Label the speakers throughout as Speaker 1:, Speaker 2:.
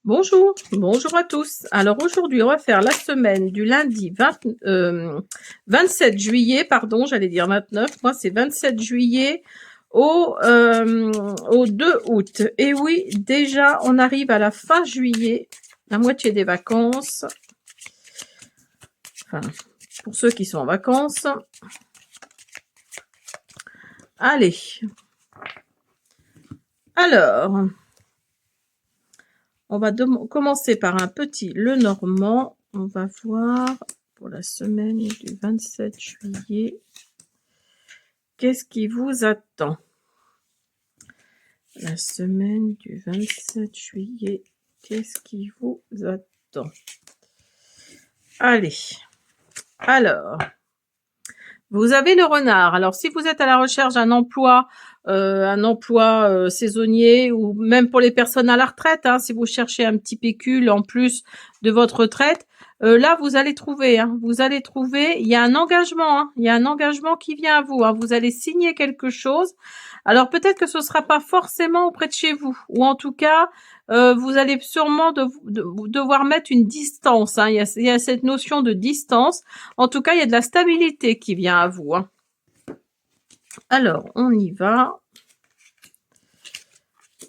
Speaker 1: Bonjour, bonjour à tous. Alors aujourd'hui, on va faire la semaine du lundi 27 juillet, pardon, j'allais dire 29, moi c'est 27 juillet au 2 août. Et oui, déjà, on arrive à la fin juillet, la moitié des vacances. Enfin, pour ceux qui sont en vacances. Allez. Alors, on va commencer par un petit Lenormand. On va voir pour la semaine du 27 juillet. Qu'est-ce qui vous attend? La semaine du 27 juillet. Qu'est-ce qui vous attend? Allez. Alors, vous avez le renard. Alors, si vous êtes à la recherche d'un emploi, saisonnier ou même pour les personnes à la retraite, hein, si vous cherchez un petit pécule en plus de votre retraite, là, vous allez trouver. Hein, vous allez trouver. Il y a un engagement. Hein, il y a un engagement qui vient à vous. Hein, vous allez signer quelque chose. Alors, peut-être que ce ne sera pas forcément auprès de chez vous. Ou en tout cas, vous allez sûrement devoir mettre une distance. Hein, il y a cette notion de distance. En tout cas, il y a de la stabilité qui vient à vous. Hein. Alors, on y va.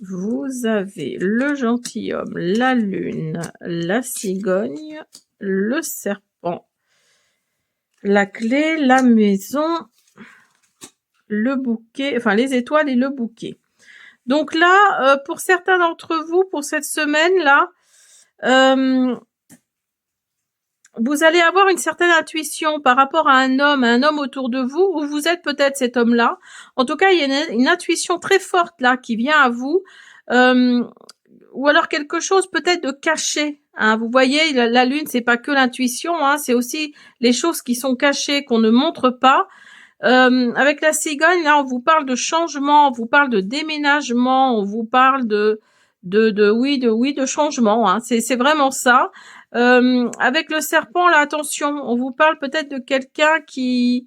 Speaker 1: Vous avez le gentilhomme, la lune, la cigogne, le serpent, la clé, la maison, le bouquet, enfin les étoiles et le bouquet. Donc là, pour certains d'entre vous, pour cette semaine-là, vous allez avoir une certaine intuition par rapport à un homme autour de vous, ou vous êtes peut-être cet homme-là. En tout cas, il y a une intuition très forte là qui vient à vous, ou alors quelque chose peut-être de caché. Hein. Vous voyez, la lune, c'est pas que l'intuition, hein, c'est aussi les choses qui sont cachées, qu'on ne montre pas. Avec la cigogne, là, on vous parle de changement, on vous parle de déménagement, on vous parle de changement. Hein. C'est vraiment ça. Avec le serpent, là, attention, on vous parle peut-être de quelqu'un qui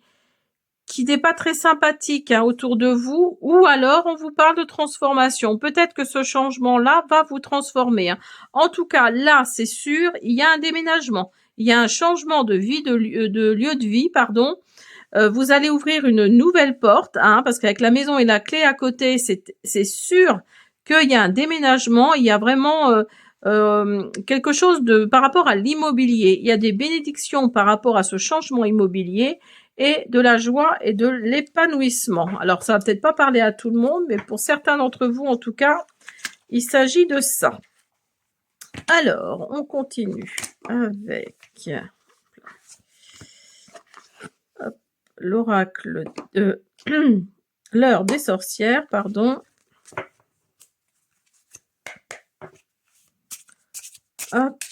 Speaker 1: n'est pas très sympathique hein, autour de vous, ou alors on vous parle de transformation. Peut-être que ce changement-là va vous transformer. Hein. En tout cas, là, c'est sûr, il y a un déménagement. Il y a un changement de vie, de lieu de vie, pardon. Vous allez ouvrir une nouvelle porte, hein, parce qu'avec la maison et la clé à côté, c'est sûr qu'il y a un déménagement. Il y a vraiment quelque chose par rapport à l'immobilier. Il y a des bénédictions par rapport à ce changement immobilier et de la joie et de l'épanouissement. Alors, ça va peut-être pas parler à tout le monde, mais pour certains d'entre vous, en tout cas, il s'agit de ça. Alors, on continue avec l'oracle de l'heure des sorcières, pardon. Hop,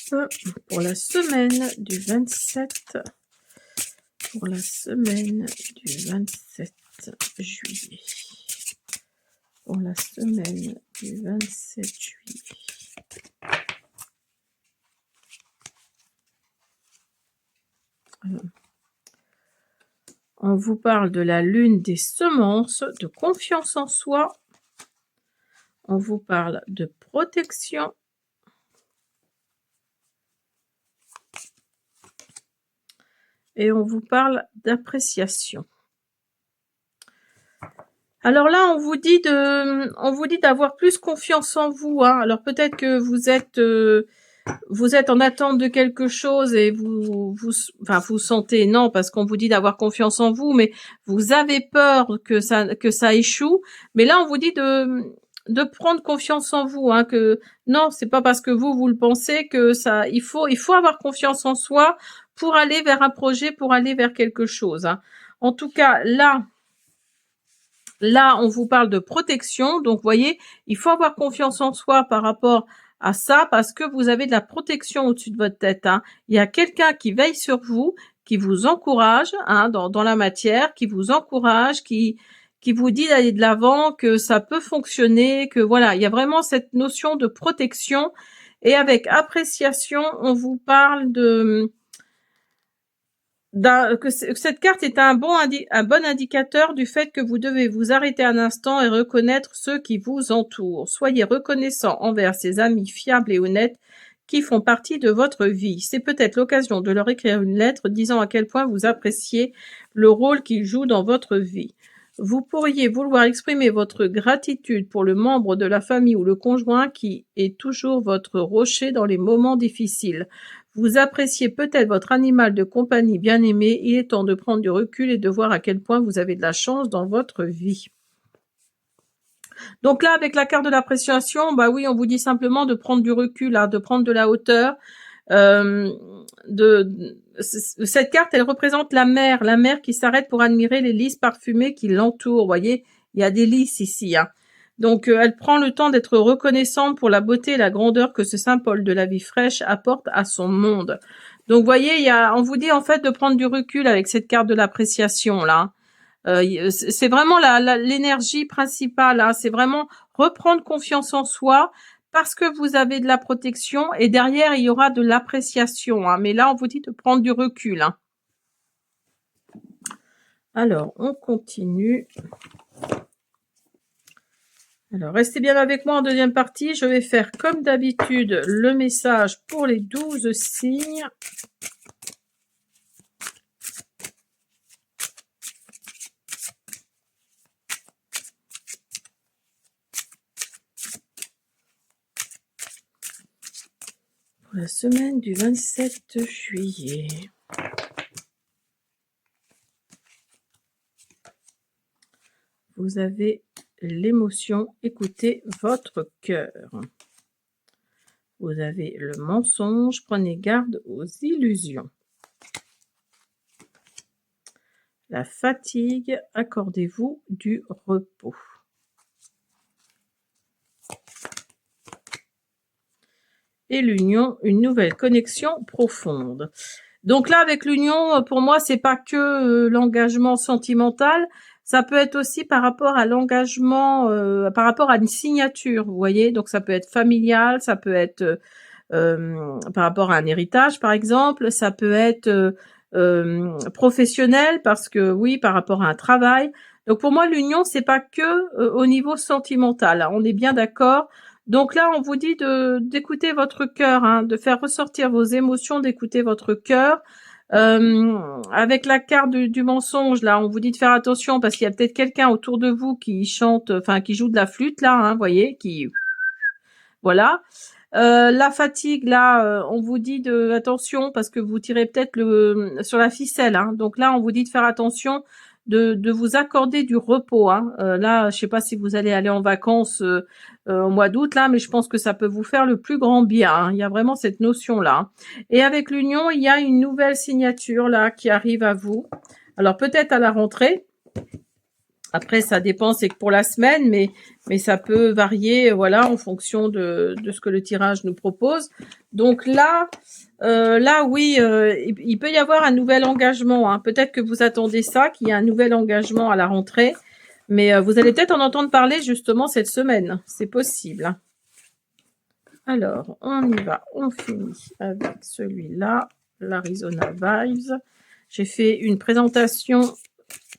Speaker 1: pour la semaine du 27, pour la semaine du 27 juillet, pour la semaine du 27 juillet. On vous parle de la lune des semences, de confiance en soi. On vous parle de protection. Et on vous parle d'appréciation. Alors là, on vous dit d'avoir plus confiance en vous. Hein. Alors peut-être que vous êtes en attente de quelque chose et vous sentez, non, parce qu'on vous dit d'avoir confiance en vous, mais vous avez peur que ça échoue. Mais là, on vous dit de prendre confiance en vous, hein, que non, c'est pas parce que vous le pensez que ça, il faut avoir confiance en soi pour aller vers un projet, pour aller vers quelque chose. Hein. En tout cas, là, on vous parle de protection. Donc, vous voyez, il faut avoir confiance en soi par rapport à ça parce que vous avez de la protection au-dessus de votre tête. Hein. Il y a quelqu'un qui veille sur vous, qui vous encourage hein, dans la matière, qui vous encourage, qui vous dit d'aller de l'avant, que ça peut fonctionner, que voilà, il y a vraiment cette notion de protection. Et avec appréciation, on vous parle que cette carte est un bon indicateur du fait que vous devez vous arrêter un instant et reconnaître ceux qui vous entourent. Soyez reconnaissant envers ses amis fiables et honnêtes qui font partie de votre vie. C'est peut-être l'occasion de leur écrire une lettre disant à quel point vous appréciez le rôle qu'ils jouent dans votre vie. Vous pourriez vouloir exprimer votre gratitude pour le membre de la famille ou le conjoint qui est toujours votre rocher dans les moments difficiles. Vous appréciez peut-être votre animal de compagnie bien-aimé. Il est temps de prendre du recul et de voir à quel point vous avez de la chance dans votre vie. Donc là, avec la carte de l'appréciation, bah oui, on vous dit simplement de prendre du recul, hein, de prendre de la hauteur. Cette carte, elle représente la mer qui s'arrête pour admirer les lys parfumés qui l'entourent. Vous voyez, il y a des lys ici, hein. Donc, elle prend le temps d'être reconnaissante pour la beauté et la grandeur que ce symbole de la vie fraîche apporte à son monde. Donc, vous voyez, on vous dit en fait de prendre du recul avec cette carte de l'appréciation là. C'est vraiment l'énergie principale, hein. C'est vraiment reprendre confiance en soi parce que vous avez de la protection et derrière, il y aura de l'appréciation, hein. Mais là, on vous dit de prendre du recul, hein. Alors, on continue. Alors, restez bien avec moi en deuxième partie. Je vais faire, comme d'habitude, le message pour les 12 signes. Pour la semaine du 27 juillet. Vous avez l'émotion, écoutez votre cœur. Vous avez le mensonge, prenez garde aux illusions. La fatigue, accordez-vous du repos. Et l'union, une nouvelle connexion profonde. Donc là, avec l'union, pour moi, c'est pas que l'engagement sentimental, ça peut être aussi par rapport à l'engagement, par rapport à une signature, vous voyez. Donc ça peut être familial, ça peut être par rapport à un héritage, par exemple, ça peut être professionnel, parce que oui, par rapport à un travail. Donc pour moi, l'union, c'est pas que au niveau sentimental. On est bien d'accord. Donc là, on vous dit d'écouter votre cœur, hein, de faire ressortir vos émotions, d'écouter votre cœur. Avec la carte du mensonge, là, on vous dit de faire attention parce qu'il y a peut-être quelqu'un autour de vous qui chante, enfin qui joue de la flûte, là, hein, voyez, qui, voilà. La fatigue, là, on vous dit de attention parce que vous tirez peut-être sur la ficelle, hein. Donc là, on vous dit de faire attention, de vous accorder du repos, hein. Là, je sais pas si vous allez aller en vacances au mois d'août, là, mais je pense que ça peut vous faire le plus grand bien, hein. Il y a vraiment cette notion-là. Et avec l'union, il y a une nouvelle signature, là, qui arrive à vous. Alors, peut-être à la rentrée. Après, ça dépend, c'est que pour la semaine, mais ça peut varier, voilà, en fonction de ce que le tirage nous propose. Donc là, oui, il peut y avoir un nouvel engagement, hein. Peut-être que vous attendez ça, qu'il y ait un nouvel engagement à la rentrée, mais vous allez peut-être en entendre parler justement cette semaine. C'est possible. Alors, on y va, on finit avec celui-là, l'Arizona Vibes. J'ai fait une présentation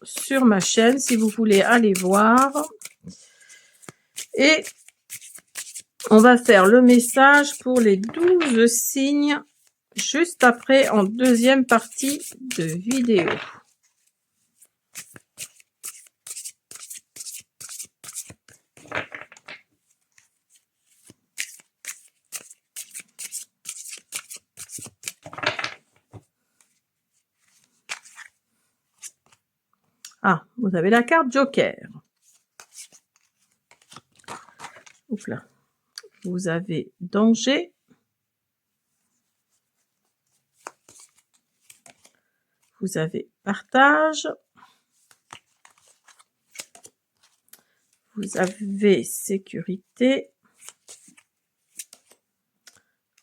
Speaker 1: sur ma chaîne si vous voulez aller voir. Et on va faire le message pour les 12 signes juste après en deuxième partie de vidéo. Ah, vous avez la carte Joker. Ouf là. Vous avez danger. Vous avez partage. Vous avez sécurité.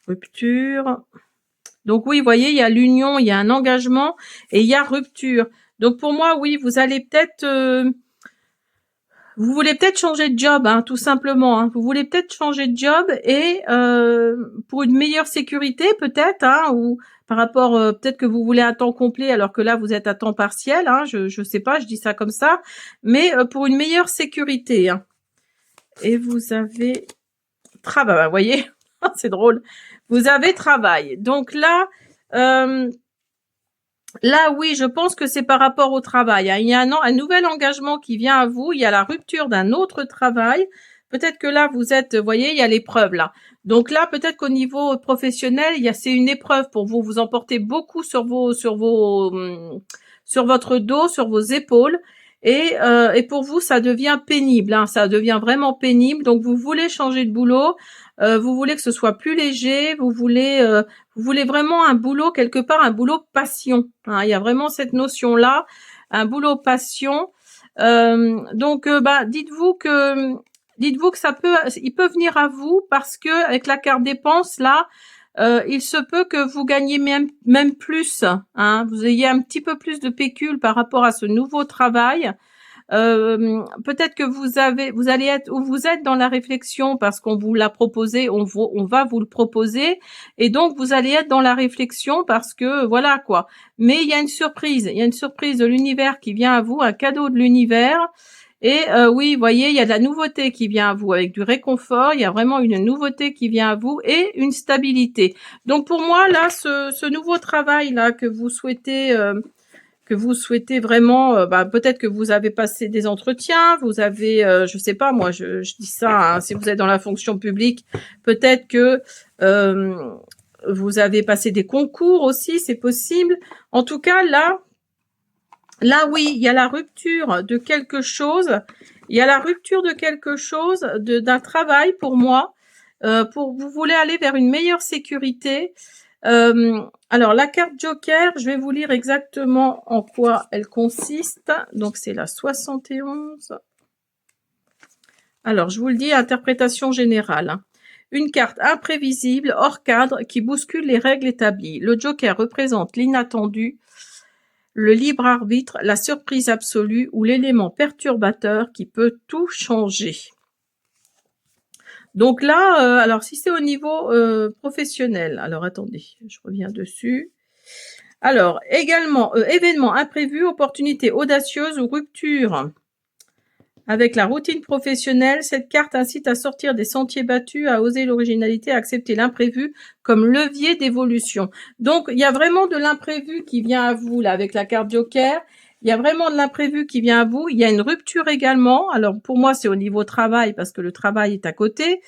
Speaker 1: Rupture. Donc oui, vous voyez, il y a l'union, il y a un engagement et il y a rupture. Donc pour moi, oui, vous allez peut-être... vous voulez peut-être changer de job, hein, tout simplement, hein. Vous voulez peut-être changer de job et pour une meilleure sécurité peut-être, hein, ou par rapport, peut-être que vous voulez un temps complet alors que là vous êtes à temps partiel, hein, je sais pas, je dis ça comme ça, mais pour une meilleure sécurité, hein. Et vous avez travail, vous voyez, C'est drôle. Vous avez travail. Donc là, oui, je pense que c'est par rapport au travail, hein. Il y a un nouvel engagement qui vient à vous. Il y a la rupture d'un autre travail. Peut-être que là, vous êtes, vous voyez, il y a l'épreuve là. Donc là, peut-être qu'au niveau professionnel, c'est une épreuve pour vous. Vous en portez beaucoup sur votre dos, sur vos épaules. Et pour vous, ça devient pénible, hein. Ça devient vraiment pénible. Donc, vous voulez changer de boulot. Vous voulez que ce soit plus léger. Vous voulez vraiment un boulot, quelque part, un boulot passion, hein. Il y a vraiment cette notion-là, un boulot passion. Donc, dites-vous que il peut venir à vous parce que avec la carte dépense là, il se peut que vous gagnez même plus, hein. Vous ayez un petit peu plus de pécule par rapport à ce nouveau travail. Peut-être que vous allez être, ou vous êtes dans la réflexion parce qu'on vous l'a proposé, on va vous le proposer, et donc vous allez être dans la réflexion parce que voilà quoi. Mais il y a une surprise de l'univers qui vient à vous, un cadeau de l'univers. Et oui, vous voyez, il y a de la nouveauté qui vient à vous avec du réconfort. Il y a vraiment une nouveauté qui vient à vous et une stabilité. Donc pour moi là, ce nouveau travail là que vous souhaitez vraiment, peut-être que vous avez passé des entretiens, vous avez, je sais pas, moi, je dis ça, hein, si vous êtes dans la fonction publique, peut-être que vous avez passé des concours aussi, c'est possible. En tout cas, là, oui, il y a la rupture de quelque chose. Il y a la rupture de quelque chose, d'un travail pour moi. Vous voulez aller vers une meilleure sécurité. Alors, la carte Joker, je vais vous lire exactement en quoi elle consiste. Donc, c'est la 71. Alors, je vous le dis, interprétation générale. Une carte imprévisible, hors cadre, qui bouscule les règles établies. Le Joker représente l'inattendu, le libre arbitre, la surprise absolue ou l'élément perturbateur qui peut tout changer. Donc là, alors si c'est au niveau professionnel, alors attendez, je reviens dessus. Alors, également, événements imprévus, opportunités audacieuses ou rupture. Avec la routine professionnelle, cette carte incite à sortir des sentiers battus, à oser l'originalité, à accepter l'imprévu comme levier d'évolution. Donc, il y a vraiment de l'imprévu qui vient à vous, là, avec la carte Joker. Il y a vraiment de l'imprévu qui vient à vous. Il y a une rupture également. Alors, pour moi, c'est au niveau travail, parce que le travail est à côté.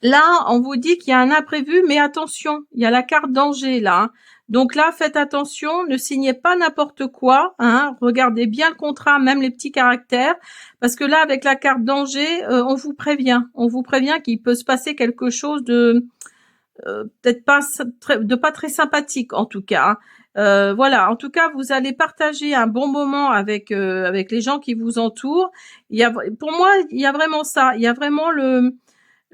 Speaker 1: Là, on vous dit qu'il y a un imprévu, mais attention, il y a la carte danger, là, hein. Donc là, faites attention, ne signez pas n'importe quoi, hein. Regardez bien le contrat, même les petits caractères, parce que là, avec la carte danger, on vous prévient qu'il peut se passer quelque chose de peut-être pas très sympathique, en tout cas, hein. Voilà, en tout cas, vous allez partager un bon moment avec les gens qui vous entourent. Pour moi, il y a vraiment ça, il y a vraiment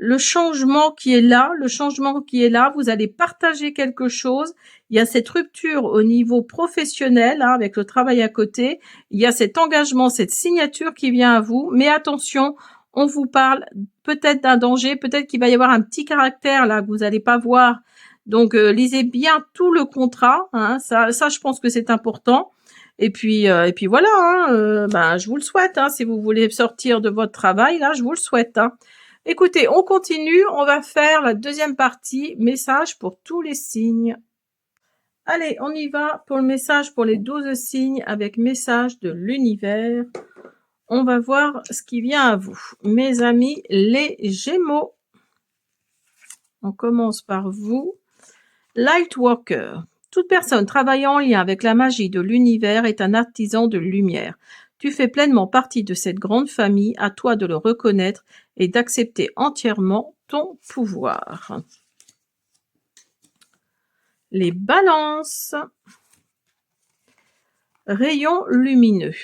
Speaker 1: le changement qui est là, vous allez partager quelque chose. Il y a cette rupture au niveau professionnel, hein, avec le travail à côté. Il y a cet engagement, cette signature qui vient à vous. Mais attention, on vous parle peut-être d'un danger, peut-être qu'il va y avoir un petit caractère là que vous n'allez pas voir. Donc lisez bien tout le contrat, hein, ça je pense que c'est important. Et puis voilà, hein, je vous le souhaite, hein, si vous voulez sortir de votre travail, là, je vous le souhaite, hein. Écoutez, on continue, on va faire la deuxième partie, message pour tous les signes. Allez, on y va pour le message pour les 12 signes avec message de l'univers. On va voir ce qui vient à vous. Mes amis, les Gémeaux. On commence par vous. Lightworker. Toute personne travaillant en lien avec la magie de l'univers est un artisan de lumière. Tu fais pleinement partie de cette grande famille, à toi de le reconnaître et d'accepter entièrement ton pouvoir. Les balances. Rayon lumineux.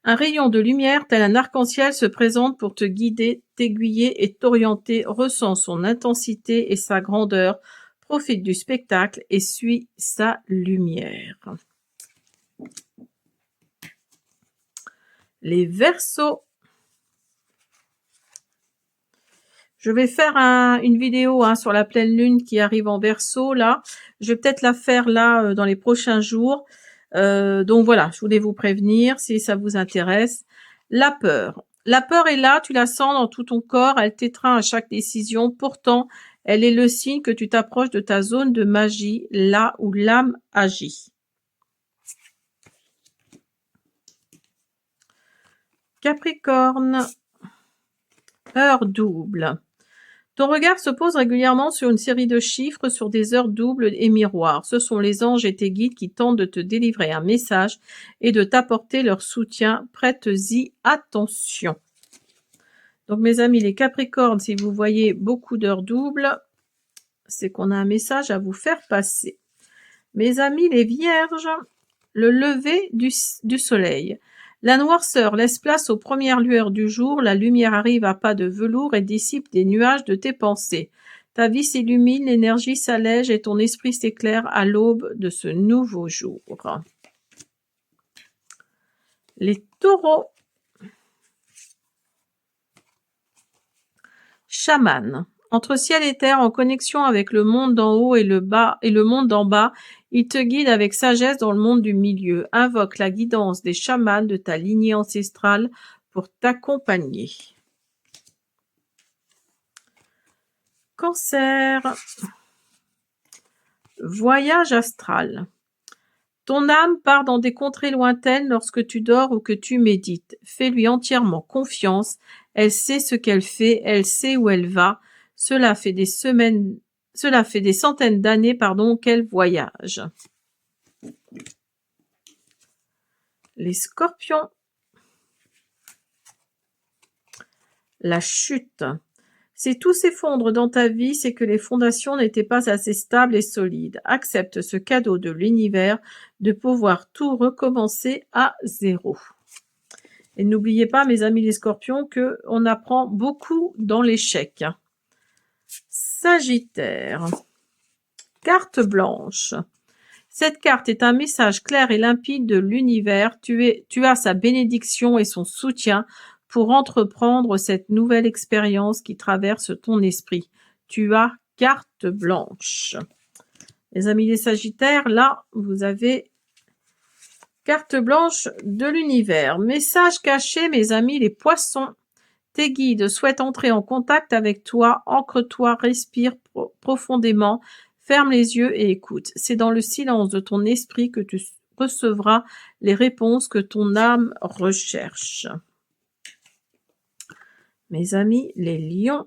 Speaker 1: Un rayon de lumière tel un arc-en-ciel se présente pour te guider, t'aiguiller et t'orienter. Ressens son intensité et sa grandeur. Profite du spectacle et suis sa lumière. Les Verseaux. Je vais faire une vidéo sur la pleine lune qui arrive en Verseau là. Je vais peut-être la faire là dans les prochains jours. Donc voilà, je voulais vous prévenir si ça vous intéresse. La peur. La peur est là, tu la sens dans tout ton corps, elle t'étreint à chaque décision. Pourtant, elle est le signe que tu t'approches de ta zone de magie, là où l'âme agit. Capricorne, heure double. Ton regard se pose régulièrement sur une série de chiffres, sur des heures doubles et miroirs. Ce sont les anges et tes guides qui tentent de te délivrer un message et de t'apporter leur soutien. Prête-y attention. Donc mes amis les Capricornes, si vous voyez beaucoup d'heures doubles, c'est qu'on a un message à vous faire passer. Mes amis les Vierges, le lever du soleil. La noirceur laisse place aux premières lueurs du jour, la lumière arrive à pas de velours et dissipe des nuages de tes pensées. Ta vie s'illumine, l'énergie s'allège et ton esprit s'éclaire à l'aube de ce nouveau jour. Les Taureaux. Chaman. Entre ciel et terre, en connexion avec le monde d'en haut et le monde d'en bas, il te guide avec sagesse dans le monde du milieu. Invoque la guidance des chamans de ta lignée ancestrale pour t'accompagner. Cancer. Voyage astral. Ton âme part dans des contrées lointaines lorsque tu dors ou que tu médites. Fais-lui entièrement confiance. Elle sait ce qu'elle fait, elle sait où elle va. Cela fait des centaines d'années, qu'elle voyage. Les Scorpions. La chute. Si tout s'effondre dans ta vie, c'est que les fondations n'étaient pas assez stables et solides. Accepte ce cadeau de l'univers de pouvoir tout recommencer à zéro. Et n'oubliez pas, mes amis les Scorpions, qu'on apprend beaucoup dans l'échec. Sagittaire. Carte blanche. Cette carte est un message clair et limpide de l'univers. Tu as sa bénédiction et son soutien pour entreprendre cette nouvelle expérience qui traverse ton esprit. Tu as carte blanche. Les amis les Sagittaires, là, vous avez carte blanche de l'univers. Message caché, mes amis les Poissons. Tes guides souhaitent entrer en contact avec toi. Ancre-toi, respire profondément, ferme les yeux et écoute. C'est dans le silence de ton esprit que tu recevras les réponses que ton âme recherche. Mes amis, les lions.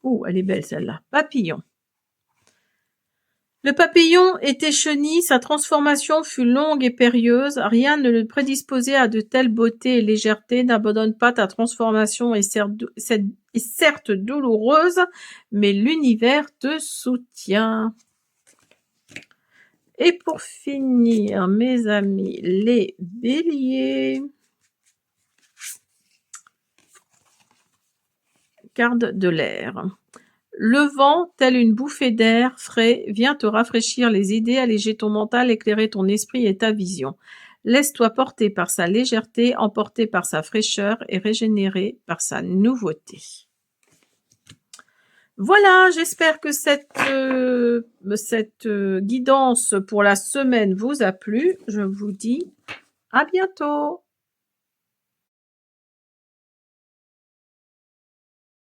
Speaker 1: Ouh, elle est belle celle-là. Papillon. Le papillon était chenille, sa transformation fut longue et périlleuse. Rien ne le prédisposait à de telles beautés et légèreté. N'abandonne pas ta transformation est certes douloureuse, mais l'univers te soutient. Et pour finir, mes amis, les béliers. Garde de l'air. Le vent, tel une bouffée d'air frais, vient te rafraîchir les idées, alléger ton mental, éclairer ton esprit et ta vision. Laisse-toi porter par sa légèreté, emporter par sa fraîcheur et régénérer par sa nouveauté. Voilà, j'espère que cette guidance pour la semaine vous a plu. Je vous dis à bientôt.